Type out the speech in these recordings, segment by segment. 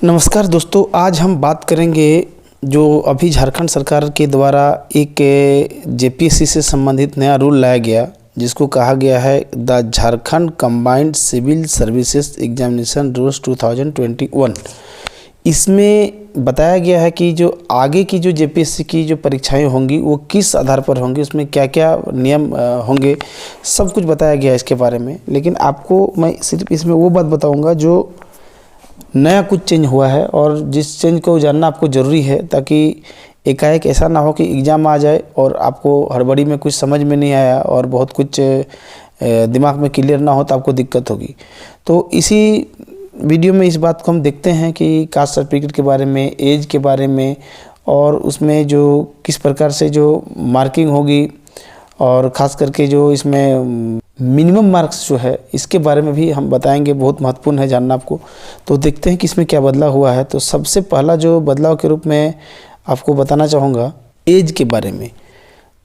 नमस्कार दोस्तों, आज हम बात करेंगे जो अभी झारखंड सरकार के द्वारा एक जेपीएससी से संबंधित नया रूल लाया गया, जिसको कहा गया है the Jharkhand combined civil services examination rules 2021। इसमें बताया गया है कि जो आगे की जो जेपीएससी की जो परीक्षाएं होंगी वो किस आधार पर होंगी, उसमें क्या क्या नियम होंगे, सब कुछ बताया गया है इसके बारे में। लेकिन आपको मैं सिर्फ इसमें वो बात बताऊंगा जो नया कुछ चेंज हुआ है और जिस चेंज को जानना आपको ज़रूरी है, ताकि एकाएक ऐसा ना हो कि एग्ज़ाम आ जाए और आपको हड़बड़ी में कुछ समझ में नहीं आया और बहुत कुछ दिमाग में क्लियर ना हो तो आपको दिक्कत होगी। तो इसी वीडियो में इस बात को हम देखते हैं कि कास्ट सर्टिफिकेट के बारे में, एज के बारे में, और उसमें जो किस प्रकार से जो मार्किंग होगी और ख़ास करके जो इसमें मिनिमम मार्क्स जो है इसके बारे में भी हम बताएंगे। बहुत महत्वपूर्ण है जानना आपको। तो देखते हैं कि इसमें क्या बदलाव हुआ है। तो सबसे पहला जो बदलाव के रूप में आपको बताना चाहूँगा एज के बारे में।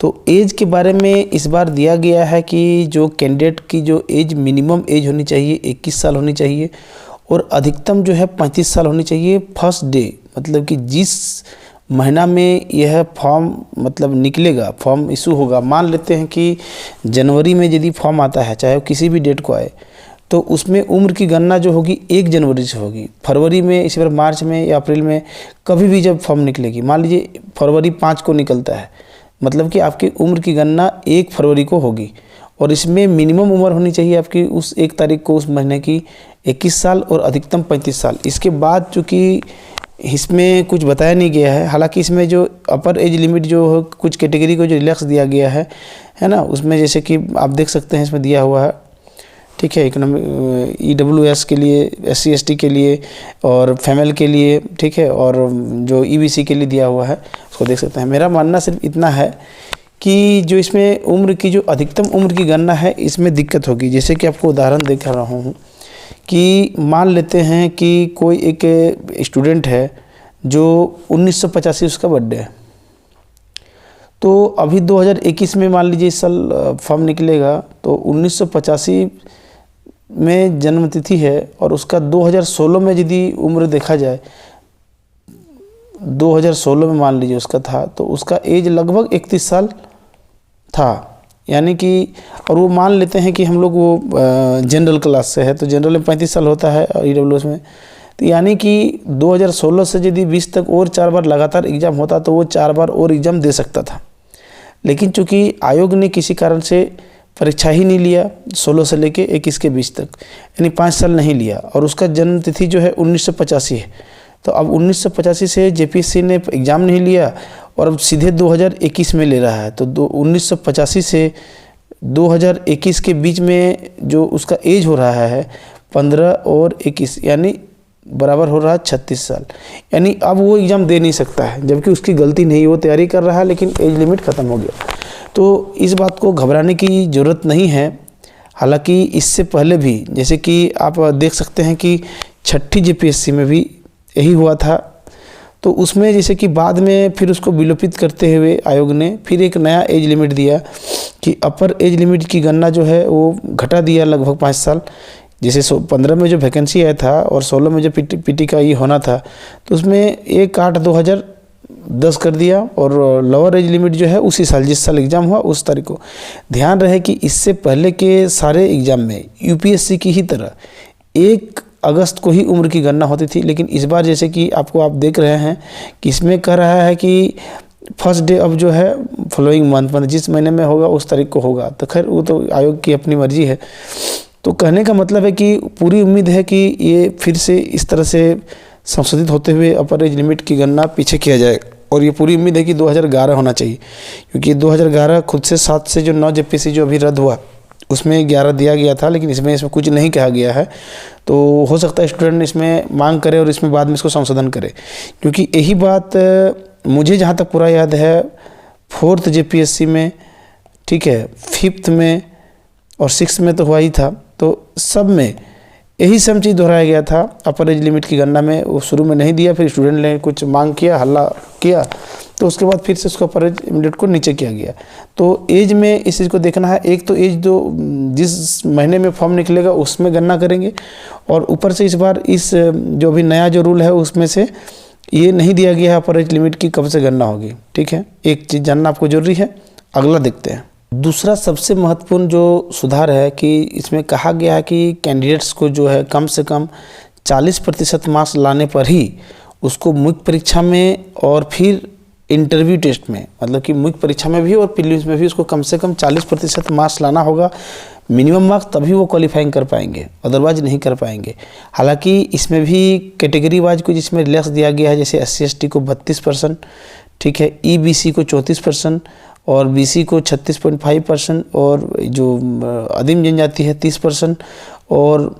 तो एज के बारे में इस बार दिया गया है कि जो कैंडिडेट की जो एज मिनिमम एज होनी चाहिए 21 साल होनी चाहिए और अधिकतम जो है 35 साल होनी चाहिए फर्स्ट डे, मतलब कि जिस महीना में यह फॉर्म मतलब निकलेगा, फॉर्म इशू होगा। मान लेते हैं कि जनवरी में यदि फॉर्म आता है, चाहे वो किसी भी डेट को आए, तो उसमें उम्र की गणना जो होगी 1 जनवरी से होगी। फरवरी में, इसी बार मार्च में या अप्रैल में कभी भी जब फॉर्म निकलेगी, मान लीजिए फरवरी 5 को निकलता है, मतलब कि आपकी उम्र की गणना 1 फरवरी को होगी। और इसमें मिनिमम उम्र होनी चाहिए आपकी उस 1 तारीख को उस महीने की 21 साल और अधिकतम 35 साल। इसके बाद चूँकि इसमें कुछ बताया नहीं गया है, हालांकि इसमें जो अपर एज लिमिट जो हो, कुछ कैटेगरी को जो रिलैक्स दिया गया है ना, उसमें जैसे कि आप देख सकते हैं इसमें दिया हुआ है, ठीक है, इकोनॉमिक EWS के लिए, SC/ST के लिए और फीमेल के लिए, ठीक है, और जो EBC के लिए दिया हुआ है उसको देख सकते हैं। मेरा मानना सिर्फ इतना है कि जो इसमें उम्र की जो अधिकतम उम्र की गणना है इसमें दिक्कत होगी। जैसे कि आपको उदाहरण दिखा रहा हूँ कि मान लेते हैं कि कोई एक स्टूडेंट है जो 1985 उसका बर्थडे है, तो अभी 2021 में मान लीजिए इस साल फॉर्म निकलेगा, तो 1985 में जन्मतिथि है और उसका 2016 में यदि उम्र देखा जाए, 2016 में मान लीजिए उसका था, तो उसका एज लगभग 31 साल था। यानी कि, और वो मान लेते हैं कि हम लोग वो जनरल क्लास से है, तो जनरल में 35 साल होता है और EWS में, तो यानी कि 2016 से यदि 20 तक और 4 बार लगातार एग्ज़ाम होता तो वो 4 बार और एग्ज़ाम दे सकता था। लेकिन चूँकि आयोग ने किसी कारण से परीक्षा ही नहीं लिया 16 से लेके 21 के बीच तक, यानी 5 साल नहीं लिया, और उसका जन्म तिथि जो है 1985 है, तो अब 1985 से जेपीएससी ने एग्ज़ाम नहीं लिया और अब सीधे 2021 में ले रहा है। तो 1985 से 2021 के बीच में जो उसका एज हो रहा है 15 और 21, यानी बराबर हो रहा है 36 साल। यानी अब वो एग्ज़ाम दे नहीं सकता है, जबकि उसकी गलती नहीं, वो तैयारी कर रहा है लेकिन एज लिमिट ख़त्म हो गया। तो इस बात को घबराने की ज़रूरत नहीं है। हालांकि इससे पहले भी जैसे कि आप देख सकते हैं कि 6ठी जेपीएससी में भी यही हुआ था, तो उसमें जैसे कि बाद में फिर उसको विलोपित करते हुए आयोग ने फिर एक नया एज लिमिट दिया कि अपर एज लिमिट की गणना जो है वो घटा दिया लगभग 5 साल। जैसे 15 में जो वैकेंसी आया था और 16 में जो पीटी का ये होना था, तो उसमें 1/8/2010 कर दिया, और लोअर एज लिमिट जो है उसी साल, जिस साल एग्ज़ाम हुआ उस तारीख को। ध्यान रहे कि इससे पहले के सारे एग्ज़ाम में यूपीएससी की ही तरह 1 अगस्त को ही उम्र की गणना होती थी, लेकिन इस बार जैसे कि आपको आप देख रहे हैं कि इसमें कह रहा है कि फर्स्ट डे अब जो है फॉलोइंग मंथ, मतलब जिस महीने में होगा उस तारीख को होगा। तो खैर वो तो आयोग की अपनी मर्जी है। तो कहने का मतलब है कि पूरी उम्मीद है कि ये फिर से इस तरह से संशोधित होते हुए अपर एज लिमिट की गणना पीछे किया जाएगा, और ये पूरी उम्मीद है कि 2011 होना चाहिए, क्योंकि 2011 खुद से 7 से जो 9 जेपीएससी जो अभी रद्द हुआ उसमें 11 दिया गया था, लेकिन इसमें कुछ नहीं कहा गया है। तो हो सकता है स्टूडेंट इसमें मांग करे और इसमें बाद में इसको संशोधन करे, क्योंकि यही बात मुझे जहाँ तक पूरा याद है 4th जेपीएससी में, ठीक है, 5th में और 6th में तो हुआ ही था, तो सब में यही सेम चीज़ दोहराया गया था। अपर एज लिमिट की गणना में वो शुरू में नहीं दिया, फिर स्टूडेंट ने कुछ मांग किया, हल्ला किया, तो उसके बाद फिर से उसका अपर एज इमीडिएट को नीचे किया गया। तो एज में इस चीज़ को देखना है, एक तो एज जो जिस महीने में फॉर्म निकलेगा उसमें गणना करेंगे, और ऊपर से इस बार इस जो भी नया जो रूल है उसमें से ये नहीं दिया गया है अपर एज लिमिट की कब से गणना होगी। ठीक है, एक चीज़ जानना आपको जरूरी है। अगला देखते हैं। दूसरा सबसे महत्वपूर्ण जो सुधार है कि इसमें कहा गया है कि कैंडिडेट्स को जो है कम से कम 40% मार्क्स लाने पर ही उसको मुख्य परीक्षा में और फिर इंटरव्यू टेस्ट में, मतलब कि मुख्य परीक्षा में भी और प्रीलिम्स में भी उसको कम से कम 40% मार्क्स लाना होगा, मिनिमम मार्क्स, तभी वो क्वालिफाइंग कर पाएंगे, अदरवाइज नहीं कर पाएंगे। हालांकि इसमें भी कैटेगरी वाइज कुछ इसमें रिलैक्स दिया गया है, जैसे SC/ST को 32%, ठीक है, EBC को 34% और BC को 36.5% और जो आदिम जनजाति है 30% और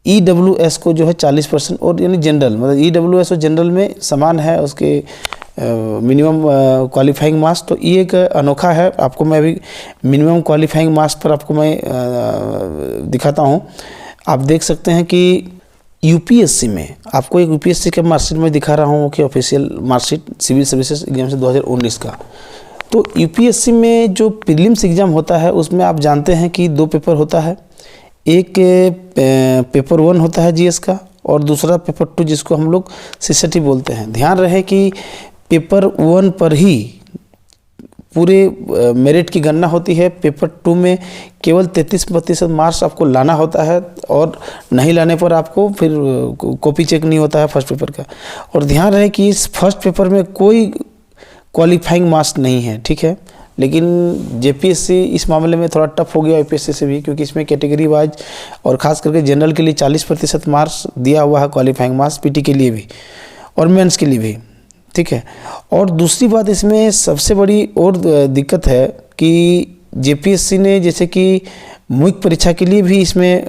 EWS को जो है 40% और यानी जनरल, मतलब EWS और जनरल में समान है उसके मिनिमम क्वालिफाइंग मार्क्स। तो ये एक अनोखा है। आपको मैं अभी मिनिमम क्वालिफाइंग मार्क्स पर आपको मैं दिखाता हूँ। आप देख सकते हैं कि UPSC में आपको एक UPSC के मार्कशीट में दिखा रहा हूँ कि official marksheet civil services examination 2019 का। तो UPSC में जो प्रीलिम्स एग्ज़ाम होता है उसमें आप जानते हैं कि 2 पेपर होता है, एक पेपर 1 होता है GS का और दूसरा पेपर 2 जिसको हम लोग CCT बोलते हैं। ध्यान रहे कि पेपर 1 पर ही पूरे मेरिट की गणना होती है, पेपर 2 में केवल 33% मार्क्स आपको लाना होता है और नहीं लाने पर आपको फिर कॉपी चेक नहीं होता है फर्स्ट पेपर का। और ध्यान रहे कि इस फर्स्ट पेपर में कोई क्वालिफाइंग मार्क्स नहीं है, ठीक है। लेकिन JPSC इस मामले में थोड़ा टफ हो गया UPSC से भी, क्योंकि इसमें कैटेगरी वाइज और ख़ास करके जनरल के लिए 40% मार्क्स दिया हुआ है क्वालिफाइंग मार्क्स, PT के लिए भी और मेंस के लिए भी, ठीक है। और दूसरी बात इसमें सबसे बड़ी और दिक्कत है कि JPSC ने जैसे कि मुख्य परीक्षा के लिए भी इसमें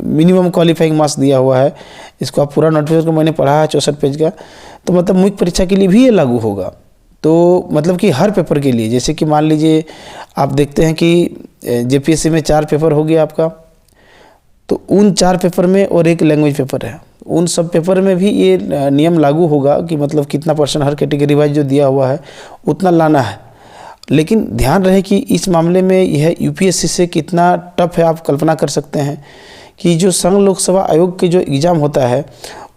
मिनिमम क्वालिफाइंग मार्क्स दिया हुआ है। इसको आप पूरा नोटिफिकेशन को मैंने पढ़ा है 64 पेज का, तो मतलब मुख्य परीक्षा के लिए भी ये लागू होगा। तो मतलब कि हर पेपर के लिए, जैसे कि मान लीजिए आप देखते हैं कि JPSC में 4 पेपर हो गया आपका, तो उन 4 पेपर में और एक लैंग्वेज पेपर है, उन सब पेपर में भी ये नियम लागू होगा कि मतलब कितना % हर कैटेगरी वाइज जो दिया हुआ है उतना लाना है। लेकिन ध्यान रहे कि इस मामले में यह UPSC से कितना टफ है, आप कल्पना कर सकते हैं कि जो संघ लोक सेवा आयोग के जो एग्ज़ाम होता है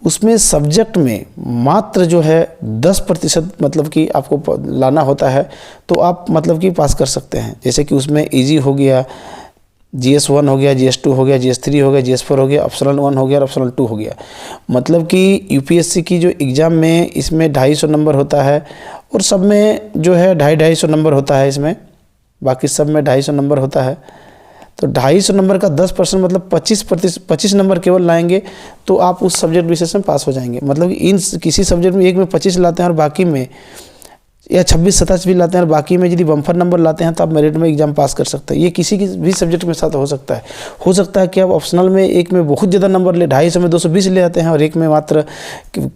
उसमें सब्जेक्ट में मात्र जो है 10% मतलब कि आपको लाना होता है, तो आप मतलब कि पास कर सकते हैं। जैसे कि उसमें इजी हो गया, GS1 हो गया, GS2 हो गया, GS3 हो गया, GS4 हो गया, ऑप्शनल 1 हो गया और ऑप्शनल 2 हो गया। मतलब कि UPSC की जो एग्ज़ाम में इसमें 250 नंबर होता है और सब में जो है 250 नंबर होता है इसमें, बाकी सब में 250 नंबर होता है। तो 250 नंबर का 10% मतलब 25 नंबर केवल लाएंगे तो आप उस सब्जेक्ट विशेष में पास हो जाएंगे। मतलब इन किसी सब्जेक्ट में एक में 25 लाते हैं और बाकी में या 26-27 भी लाते हैं और बाकी में यदि बम्फर नंबर लाते हैं तो आप मेरिट में एग्जाम पास कर सकते हैं। ये किसी की भी सब्जेक्ट में साथ हो सकता है। हो सकता है कि आप ऑप्शनल में एक में बहुत ज़्यादा नंबर ले, 250 में 220 ले आते हैं और एक में मात्र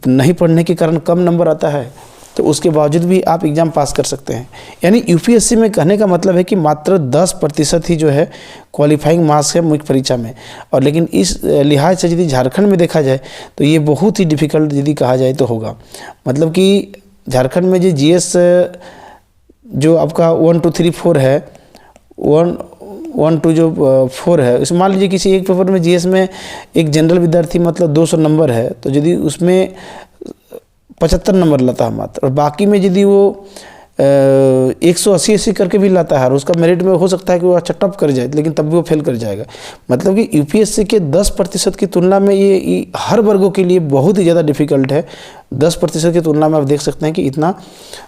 नहीं पढ़ने के कारण कम नंबर आता है, तो उसके बावजूद भी आप एग्ज़ाम पास कर सकते हैं। यानी UPSC में कहने का मतलब है कि मात्र 10% ही जो है क्वालिफाइंग मार्क्स है मुख्य परीक्षा में। और लेकिन इस लिहाज से यदि झारखंड में देखा जाए तो ये बहुत ही डिफ़िकल्ट यदि कहा जाए तो होगा। मतलब कि झारखंड में जो GS जो आपका 1 2 3 4 है, 1 2 जो 4 है, इसमें मान लीजिए किसी एक पेपर में GS में एक जनरल विद्यार्थी मतलब 200 नंबर है, तो यदि उसमें 75 नंबर लाता है मात्र, और बाकी में यदि वो 180 करके भी लाता है और उसका मेरिट में हो सकता है कि वो अच्छा टॉप कर जाए, लेकिन तब भी वो फेल कर जाएगा। मतलब कि UPSC के 10% की तुलना में ये हर वर्गों के लिए बहुत ही ज़्यादा डिफ़िकल्ट है। 10% की तुलना में आप देख सकते हैं कि इतना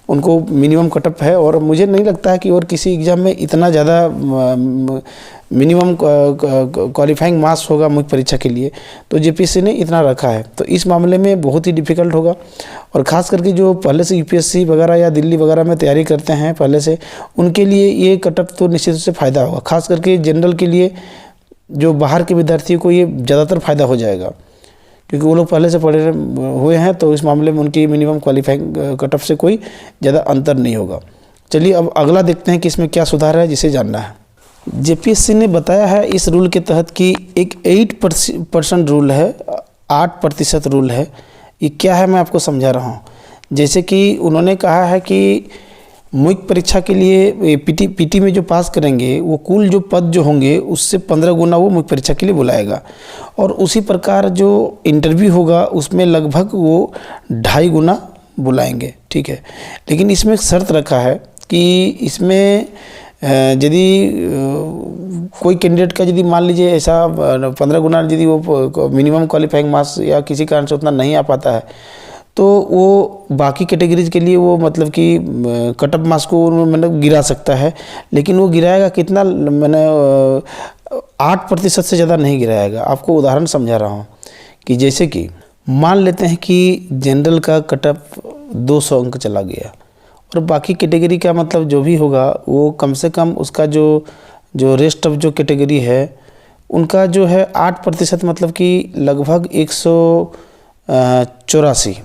उनको मिनिमम कटअप है, और मुझे नहीं लगता है कि और किसी एग्ज़ाम में इतना ज़्यादा मिनिमम क्वालिफाइंग मार्क्स होगा मुख्य परीक्षा के लिए, तो JPSC ने इतना रखा है। तो इस मामले में बहुत ही डिफ़िकल्ट होगा, और ख़ास करके जो पहले से UPSC वगैरह या दिल्ली वगैरह में तैयारी करते हैं पहले से, उनके लिए ये कटअप तो निश्चित रूप से फ़ायदा होगा। ख़ास करके जनरल के लिए जो बाहर के विद्यार्थियों को ये ज़्यादातर फ़ायदा हो जाएगा, क्योंकि वो लोग पहले से पढ़े हुए हैं, तो इस मामले में उनकी मिनिमम क्वालिफाइंग कटअप से कोई ज़्यादा अंतर नहीं होगा। चलिए अब अगला देखते हैं कि इसमें क्या सुधार है जिसे जानना है। JPSC ने बताया है इस रूल के तहत कि एक 8% रूल है, 8% रूल है। ये क्या है मैं आपको समझा रहा हूँ। जैसे कि उन्होंने कहा है कि मुख्य परीक्षा के लिए पीटी में जो पास करेंगे वो कुल जो पद जो होंगे उससे 15 गुना वो मुख्य परीक्षा के लिए बुलाएगा, और उसी प्रकार जो इंटरव्यू होगा उसमें लगभग वो 2.5 गुना बुलाएंगे। ठीक है, लेकिन इसमें एक शर्त रखा है कि इसमें यदि कोई कैंडिडेट का यदि मान लीजिए ऐसा 15 गुना यदि वो मिनिमम क्वालिफाइंग मार्क्स या किसी कारण से उतना नहीं आ पाता है तो वो बाकी कैटेगरीज के लिए वो मतलब कि कट ऑफ मार्क्स को मतलब गिरा सकता है, लेकिन वो गिराएगा कितना, मैंने 8% से ज़्यादा नहीं गिराएगा। आपको उदाहरण समझा रहा हूँ कि जैसे कि मान लेते हैं कि जनरल का कट ऑफ 200 अंक चला गया और बाकी कैटेगरी का मतलब जो भी होगा वो कम से कम उसका जो रेस्ट ऑफ जो कैटेगरी है उनका जो है 8% मतलब कि लगभग 184,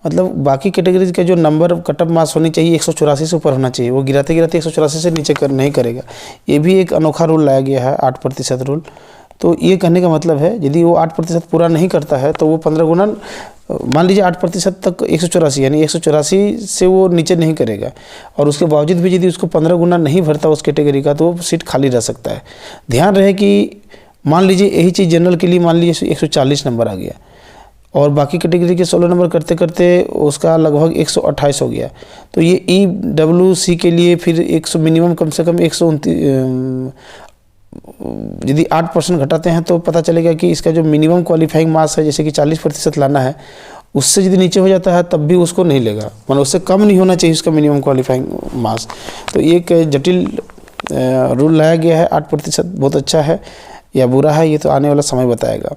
मतलब बाकी कैटेगरीज का जो नंबर कट ऑफ मार्क्स होनी चाहिए 184 से ऊपर होना चाहिए, वो गिराते गिराते 184 से नीचे नहीं करेगा। ये भी एक अनोखा रूल लाया गया है, 8% रूल। तो ये कहने का मतलब है यदि वो 8% पूरा नहीं करता है तो वो 15 गुना, मान लीजिए 8% तक 184 यानी 184 से वो नीचे नहीं करेगा, और उसके बावजूद भी यदि उसको 15 गुना नहीं भरता उस कैटेगरी का तो वो सीट खाली रह सकता है। ध्यान रहे कि मान लीजिए यही चीज़ जनरल के लिए मान लीजिए 140 नंबर आ गया और बाकी कैटेगरी के 16 नंबर करते करते उसका लगभग 128 हो गया, तो ये EWC के लिए फिर 100 मिनिमम कम से कम 129, यदि 8% घटाते हैं तो पता चलेगा कि इसका जो मिनिमम क्वालिफाइंग मार्क्स है जैसे कि 40% लाना है, उससे यदि नीचे हो जाता है तब भी उसको नहीं लेगा, मतलब उससे कम नहीं होना चाहिए उसका मिनिमम क्वालिफाइंग मार्क्स। तो एक जटिल रूल लाया गया है। 8% बहुत अच्छा है या बुरा है ये तो आने वाला समय बताएगा।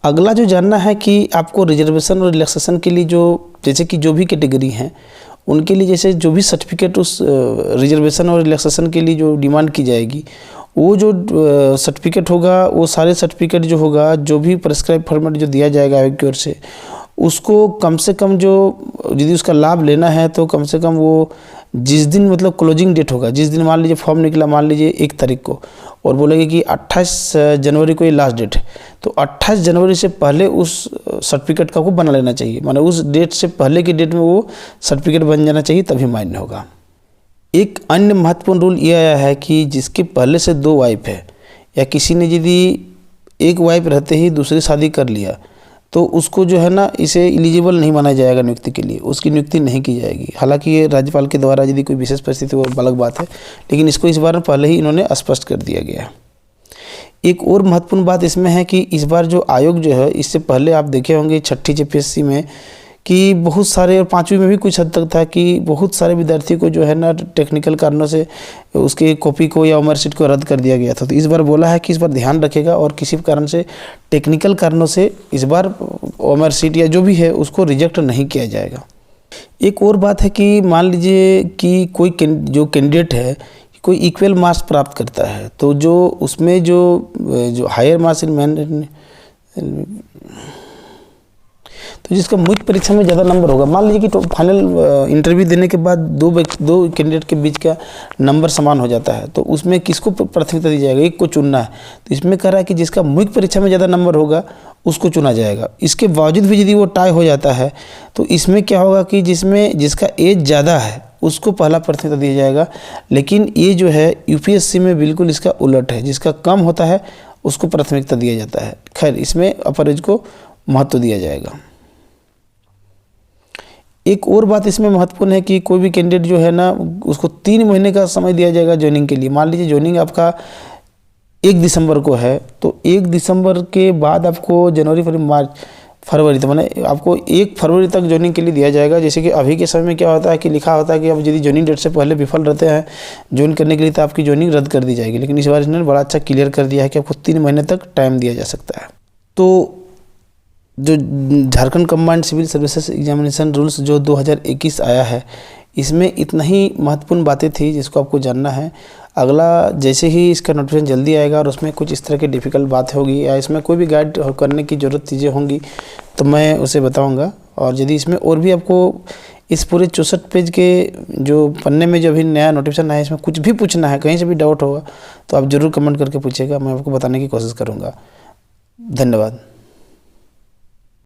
अगला जो जानना है कि आपको रिजर्वेशन और रिलैक्सेशन के लिए जो जैसे कि जो भी कैटेगरी हैं उनके लिए जैसे जो भी सर्टिफिकेट उस रिजर्वेशन और रिलैक्सेशन के लिए जो डिमांड की जाएगी वो जो सर्टिफिकेट होगा वो सारे सर्टिफिकेट जो होगा जो भी प्रेस्क्राइब फॉर्मेट जो दिया जाएगा आयोग की ओर से उसको कम से कम जो यदि उसका लाभ लेना है तो कम से कम वो जिस दिन मतलब क्लोजिंग डेट होगा, जिस दिन मान लीजिए फॉर्म निकला मान लीजिए 1 तारीख को और बोलेंगे कि 28 जनवरी को ये लास्ट डेट है, तो 28 जनवरी से पहले उस सर्टिफिकेट का को बना लेना चाहिए, माने उस डेट से पहले की डेट में वो सर्टिफिकेट बन जाना चाहिए तभी मान्य होगा। एक अन्य महत्वपूर्ण रूल ये आया है कि जिसके पहले से 2 वाइफ है या किसी ने यदि एक वाइफ रहते ही दूसरी शादी कर लिया तो उसको जो है ना इसे एलिजिबल नहीं माना जाएगा नियुक्ति के लिए, उसकी नियुक्ति नहीं की जाएगी। हालांकि ये राज्यपाल के द्वारा यदि कोई विशेष परिस्थिति वो अलग बात है, लेकिन इसको इस बार पहले ही इन्होंने स्पष्ट कर दिया गया है। एक और महत्वपूर्ण बात इसमें है कि इस बार जो आयोग जो है, इससे पहले आप देखे होंगे 6ठी JPSC में कि बहुत सारे और 5वीं में भी कुछ हद तक था कि बहुत सारे विद्यार्थी को जो है ना टेक्निकल कारणों से उसके कॉपी को या मार्कशीट को रद्द कर दिया गया था। तो इस बार बोला है कि इस बार ध्यान रखेगा और किसी कारण से टेक्निकल कारणों से इस बार मार्कशीट या जो भी है उसको रिजेक्ट नहीं किया जाएगा। एक और बात है कि मान लीजिए कि कोई जो कैंडिडेट है कोई इक्वल मार्क्स प्राप्त करता है तो जो उसमें जो हायर मार्क्स इन तो जिसका मुख्य परीक्षा में ज़्यादा नंबर होगा, मान लीजिए कि फाइनल इंटरव्यू देने के बाद दो कैंडिडेट के बीच का नंबर समान हो जाता है तो उसमें किसको प्राथमिकता दी जाएगा, एक को चुनना है। तो इसमें कह रहा है कि जिसका मुख्य परीक्षा में ज़्यादा नंबर होगा उसको चुना जाएगा। इसके बावजूद भी यदि वो टाई हो जाता है तो इसमें क्या होगा कि जिसका एज ज़्यादा है उसको पहला प्राथमिकता दिया जाएगा। लेकिन ये जो है UPSC में बिल्कुल इसका उलट है, जिसका कम होता है उसको प्राथमिकता दिया जाता है। खैर इसमें अपर एज को महत्व दिया जाएगा। एक और बात इसमें महत्वपूर्ण है कि कोई भी कैंडिडेट जो है ना उसको 3 महीने का समय दिया जाएगा ज्वाइनिंग के लिए। मान लीजिए ज्वाइनिंग आपका 1 दिसंबर को है तो 1 दिसंबर के बाद आपको जनवरी फरवरी तो मैंने आपको 1 फरवरी तक ज्वाइनिंग के लिए दिया जाएगा। जैसे कि अभी के समय में क्या होता है कि लिखा होता है कि अब यदि ज्वाइनिंग डेट से पहले विफल रहते हैं ज्वाइन करने के लिए तो आपकी ज्वाइनिंग रद्द कर दी जाएगी। लेकिन इस बार इन्होंने बड़ा अच्छा क्लियर कर दिया है कि आपको 3 महीने तक टाइम दिया जा सकता है। तो जो Jharkhand combined civil services examination rules जो 2021 आया है इसमें इतना ही महत्वपूर्ण बातें थी जिसको आपको जानना है। अगला जैसे ही इसका नोटिफिकेशन जल्दी आएगा और उसमें कुछ इस तरह की डिफ़िकल्ट बात होगी या इसमें कोई भी गाइड करने की ज़रूरत चीज़ें होंगी तो मैं उसे बताऊंगा। और यदि इसमें और भी आपको इस पूरे 64 पेज के जो पन्ने में जो अभी नया नोटिफिकेशन आया इसमें कुछ भी पूछना है, कहीं से भी डाउट होगा तो आप ज़रूर कमेंट करके पूछिएगा, मैं आपको बताने की कोशिश करूँगा। धन्यवाद।